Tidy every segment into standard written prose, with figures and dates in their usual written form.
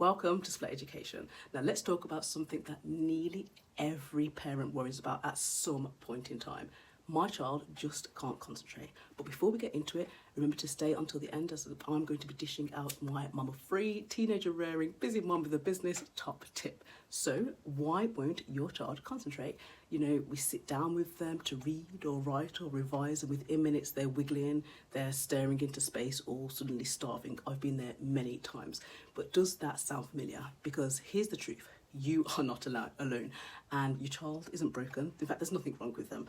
Welcome to Split Education. Now let's talk about something that nearly every parent worries about at some point in time. My child just can't concentrate. But before we get into it, remember to stay until the end, as I'm going to be dishing out my mama-free, teenager-rearing, busy mum with a business top tip. So why won't your child concentrate? You know, we sit down with them to read or write or revise, and within minutes they're wiggling, they're staring into space or suddenly starving. I've been there many times. But does that sound familiar? Because here's the truth. You are not alone, and your child isn't broken. In fact, there's nothing wrong with them.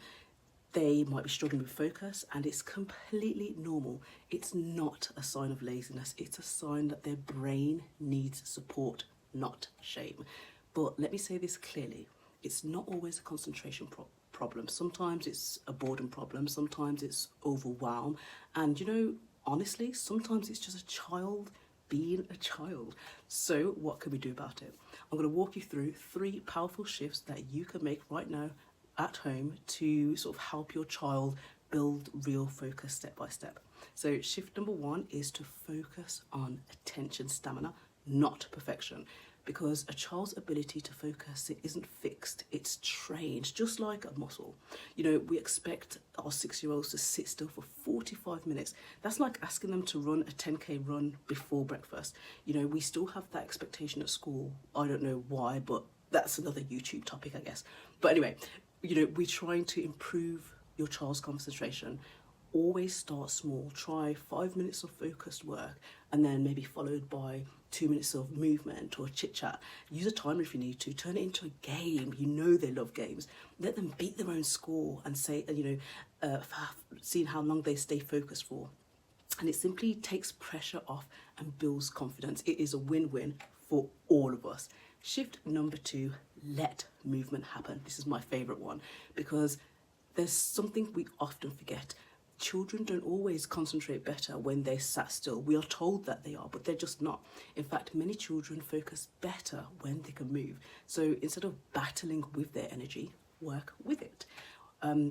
They might be struggling with focus, and it's completely normal. It's not a sign of laziness. It's a sign that their brain needs support, not shame. But let me say this clearly. It's not always a concentration problem. Sometimes it's a boredom problem. Sometimes it's overwhelm. And you know, honestly, sometimes it's just a child being a child. So what can we do about it? I'm going to walk you through 3 powerful shifts that you can make right now at home to sort of help your child build real focus step by step. So shift number 1 is to focus on attention stamina, not perfection, because a child's ability to focus, it isn't fixed, it's trained, just like a muscle. You know, we expect our 6-year-olds to sit still for 45 minutes. That's like asking them to run a 10k run before breakfast. You know, we still have that expectation at school. I don't know why, but that's another YouTube topic, I guess. But anyway, you know, we're trying to improve your child's concentration. Always start small. Try 5 minutes of focused work, and then maybe followed by 2 minutes of movement or chit chat. Use a timer if you need to. Turn it into a game. You know they love games. Let them beat their own score and say, seeing how long they stay focused for. And it simply takes pressure off and builds confidence. It is a win-win for all of us. Shift number 2, let movement happen. This is my favorite one, because there's something we often forget. Children don't always concentrate better when they're sat still. We are told that they are, but they're just not. In fact, many children focus better when they can move. So instead of battling with their energy, work with it.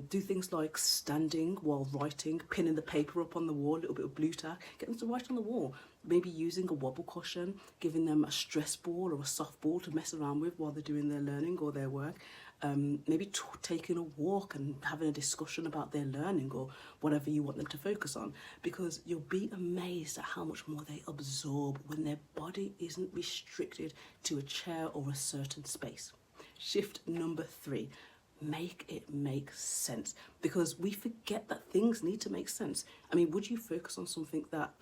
Do things like standing while writing, pinning the paper up on the wall, a little bit of blue tack, get them to write on the wall. Maybe using a wobble cushion, giving them a stress ball or a soft ball to mess around with while they're doing their learning or their work. Maybe taking a walk and having a discussion about their learning or whatever you want them to focus on, because you'll be amazed at how much more they absorb when their body isn't restricted to a chair or a certain space. Shift number 3. Make it make sense, because we forget that things need to make sense. I mean, would you focus on something that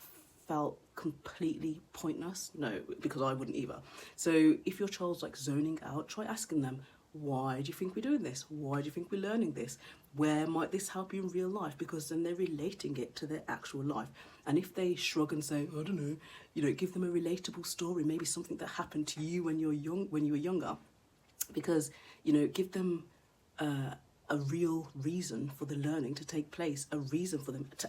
felt completely pointless? No, because I wouldn't either. So if your child's like zoning out, try asking them, why do you think we're doing this? Why do you think we're learning this? Where might this help you in real life? Because then they're relating it to their actual life. And if they shrug and say, I don't know, you know, give them a relatable story, maybe something that happened to you when you were younger, because, you know, give them a real reason for the learning to take place, a reason for them to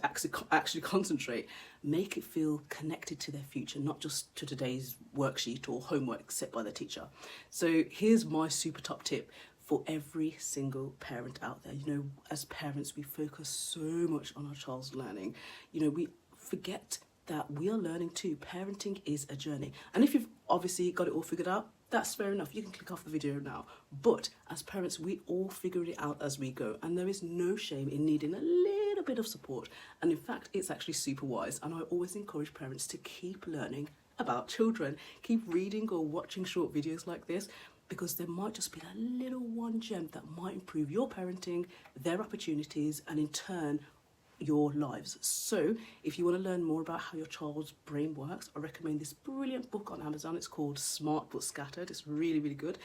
actually concentrate. Make it feel connected to their future, not just to today's worksheet or homework set by the teacher. So here's my super top tip for every single parent out there. You know, as parents, we focus so much on our child's learning. You know, we forget that we are learning too. Parenting is a journey. And if you've obviously got it all figured out, that's fair enough. You can click off the video now. But as parents, we all figure it out as we go. And there is no shame in needing a little bit of support. And in fact, it's actually super wise. And I always encourage parents to keep learning about children. Keep reading or watching short videos like this, because there might just be that little one gem that might improve your parenting, their opportunities, and in turn, your lives. So if you want to learn more about how your child's brain works, I recommend this brilliant book on Amazon. It's called Smart But Scattered. It's really, really good,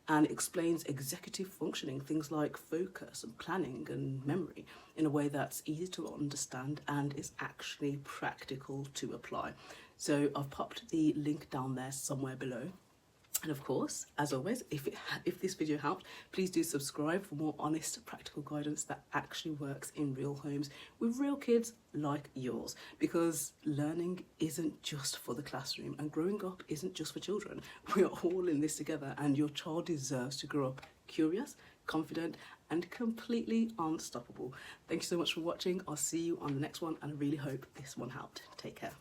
and it explains executive functioning, things like focus and planning and memory, in a way that's easy to understand and is actually practical to apply. So I've popped the link down there somewhere below. And of course, as always, if this video helped, please do subscribe for more honest, practical guidance that actually works in real homes with real kids like yours. Because learning isn't just for the classroom, and growing up isn't just for children. We are all in this together, and your child deserves to grow up curious, confident, and completely unstoppable. Thank you so much for watching. I'll see you on the next one, and I really hope this one helped. Take care.